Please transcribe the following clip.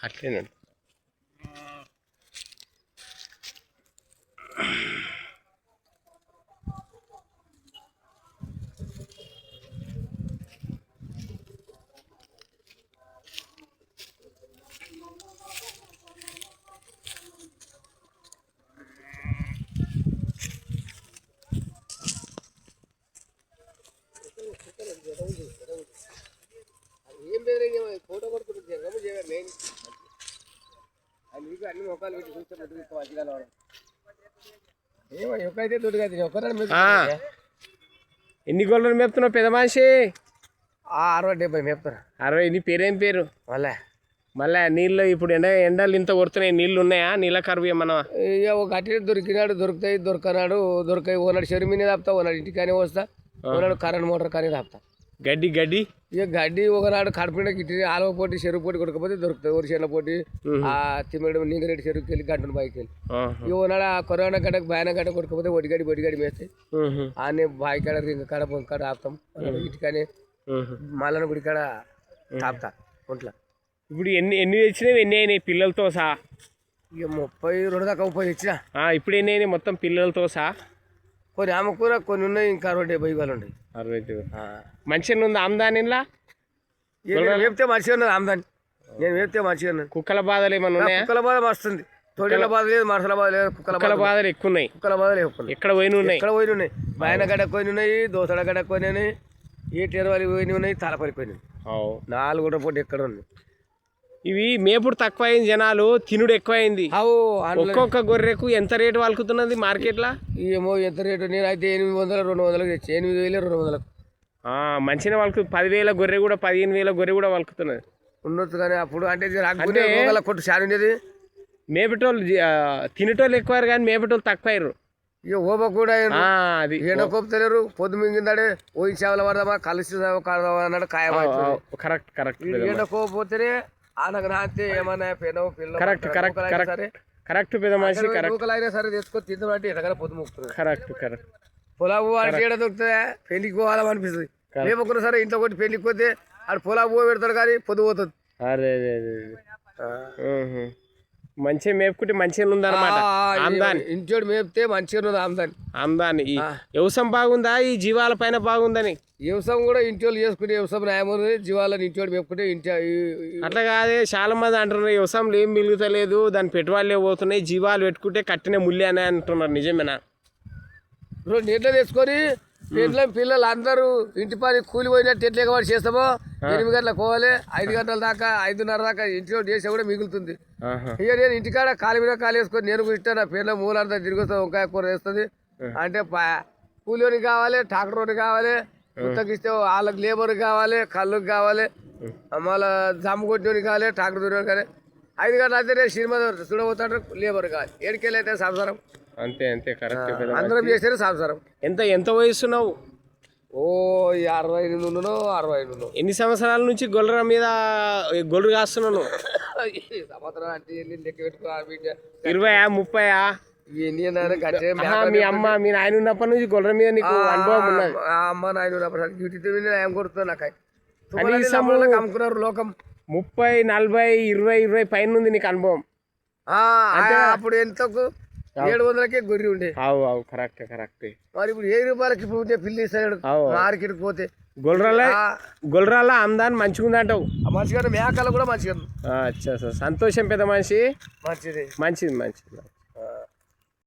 అట్లేనండి. ఏం పేరు ఫోటో పడుతుంది మెయిన్ మీకు అన్ని మొక్కలు పెట్టి చూస్తే ఏమో ఎక్కడైతే దొరికది ఒక్కరే. ఎన్ని గొర్రెలు మేపుతున్నావు పెద్ద మనిషి? 60-70 మేపుతారు. 60. నీ పేరేం పేరు? మళ్ళా నీళ్ళు ఇప్పుడు ఎండలు ఇంత కొడుతున్నాయి, నీళ్ళు ఉన్నాయా? నీళ్ళ కరువు ఏమన్నా? ఇక ఒక అట్టి దొరికినాడు దొరుకుతాయి, దొరకాయి. ఓనాడు చెరువు మీద తాపుతా, ఓనాడు ఇంటికానే వస్తా, ఓనాడు కరెంట్ మోటార్ కానీ తాపుతా. గడ్డి ఇక గడ్డి ఒకనాడు కడుపుండకి ఇట్టి ఆలవ పోటీ చెరువు పోటీ కొడకపోతే దొరుకుతాయి. ఊరి చెట్ల పోటీ ఆ తిమ్మడి నీగరెడ్డి చెరువుకి వెళ్ళి గంటను బాయికి వెళ్ళి ఇక ఓనాడు ఆ కరోనా గడ్డకు బాయన గడ్డ కొడకపోతే ఒడిగడి మేస్తాయి. ఆనే బావి కాడ రింగ కాడ బొంక కాడ ఆపుతాం. ఇటుకనే మల్లన గుడి కాడ తాపుతా ఒంట్లో. ఇప్పుడు ఎన్ని తెచ్చినావు? ఎన్ని అయినాయి పిల్లలతో సహా? ఇక 32 దాకా 30 తెచ్చినా. ఇప్పుడు ఎన్ని అయినాయి మొత్తం పిల్లలతో సహా? కొన్ని ఆమెకూర కొన్ని ఉన్నాయి, ఇంకా 60-70 ఇవాళ ఉన్నాయి. 60. మంచిగా ఉంది ఆమ్దానిలా? వేపితే మంచిగా ఉన్నది ఆమ్దాని. నేను వేపితే మంచిగా ఉన్నది. కుక్కల బాధలు ఏమన్నా ఉన్నాయా? కుక్కల బాధ వస్తుంది. తొడల బాధ లేదు, మనుషుల బాధ లేదు. కుక్కల బాధలు ఎక్కువ ఉన్నాయి. కుక్కల బాధలు ఎక్కువ. ఎక్కడ పోయిన ఉన్నాయి. బాయన గడ్డ కొన్ని ఉన్నాయి, దోసడ గడ్డ కొన్ని ఉన్నాయి, ఏటెరవాలి పోయినవి ఉన్నాయి, తలపల్లి పోయినాయి. 4 పూట ఎక్కడ ఉంది. ఇవి మేపుడు తక్కువ అయింది, జనాలు తినుడు ఎక్కువ అయింది. ఒక్కొక్క గొర్రెకు ఎంత రేటు వలుకుతున్నది మార్కెట్లో? ఏమో ఎంత రేటు. నేను అయితే 800-200 తెచ్చి 8,200. మంచిగా వలుకు 10,000 గొర్రె కూడా 15,000 గొర్రె కూడా వలుకుతున్నది. ఉండొచ్చు కానీ అప్పుడు అంటే కొట్టు చాలా ఉండేది. మేపటోళ్ళు తినేటోళ్ళు ఎక్కువ కానీ మేపటోళ్ళు తక్కువ అయ్యారు. ఇక ఓబ కూడా అది ఎండకోపుతలేరు. పొద్దు మింగిందాడే ఓయి చేపల పడదామా కలిసి కడదామా అన్నాడు. కాయ కరెక్ట్. ఎండకోపోతేనే ఆనకు నాతే ఏమన్నా పెనవు పిల్ల. కరెక్ట్ పెద్ద మనిషి. అయినా సరే తెచ్చుకొని తిందామంటే ఎటకన్నా పొద్దు ముక్కుతుంది. కరెక్ట్. పొలాబు అంటే ఏడ దొరుకుతుందా? పెళ్లికి పోవాలని అనిపిస్తుంది. లేకపోతే సరే ఇంట్లో కొట్టి పెళ్లికి పోతే ఆడు పొలాబు పెడతాడు కానీ పొద్దు పోతుంది. అరే మంచిగా మేపుకుంటే మంచిగా ఉందన్నమాట. ఆమ్దాని ఇంచోడు మేపితే మంచిగా ఉంది ఆమ్దాని. వ్యవసాయం బాగుందా ఈ జీవాల పైన బాగుందని? వ్యవసాయం కూడా ఇంటి చేసుకుంటే వ్యవసాయం న్యాయం. జీవాలను ఇంచోడు మేపుకుంటే అట్లా కాదే, చాలా మంది అంటున్నారు వ్యవసాయంలో ఏం మిగులుతలేదు, దాని పెట్టుబడులే పోతున్నాయి, జీవాలు పెట్టుకుంటే కట్టిన ముల్లి అని అంటున్నారు. నిజమేనా? 2 నీళ్ళు తెచ్చుకొని పిల్లలు అందరూ ఇంటి పని కూలి పోయినట్టు ఎట్లా ఎగవాడు చేస్తామో 8 గంటలకు పోవాలి, 5 గంటల దాకా 5:30 దాకా ఇంట్లో చేసే కూడా మిగులుతుంది. ఇక నేను ఇంటికాడ కాలు మీద కాలు వేసుకొని నేను ఇష్టం నా పిల్లల మూలంతా తిరిగి వస్తాను. వంకాయ కూర వేస్తుంది అంటే కూలిని కావాలి, ట్రాక్టర్ని కావాలి, ఉత్తకిస్తే వాళ్ళకి లేబర్ కావాలి, కళ్ళుకి కావాలి, మళ్ళీ జమ్ము కొట్టినోని కావాలి, ట్రాక్టర్ దూరం కావాలి. 5 గంటలు అయితే సినిమా చూడబోతాడు, లేబర్ కావాలి. ఏడుకెళ్ళి అయితే సంసారం. అంతే కరెక్ట్. అందరం చేసేది సంసారం. ఎంత వయసున్నావు? 68 ఎన్ని సంవత్సరాల నుంచి గొర్రెల మీద గొర్రెలు కాస్తున్నాను? సంవత్సరం అంటే లెక్క పెట్టుకో. 20-30? మీ అమ్మ మీ నాయన ఉన్నప్పటి నుంచి గొర్రెల మీద నీకు అనుభవం ఉన్నది? అమ్మ నాయన ఉన్నప్పుడు ఏం కొడుతుంది నాకు. అమ్ముకున్నారు లోకం. 30, 40, 20 పైన ఉంది నీకు అనుభవం. అప్పుడు ఎంతకు 700కే గొర్రె ఉండే. కరెక్ట్. మరి ఇప్పుడు 7 రూపాయలకి ఇప్పుడు ఉంటే పిల్లి ఇస్తాడు మార్కెట్కి పోతే. గొర్రెల ఆమ్దాని మంచిగా ఉందంటావు? మంచిగా మేకలు కూడా మంచిగా. సంతోషం పెద్ద మనిషి. మంచిది.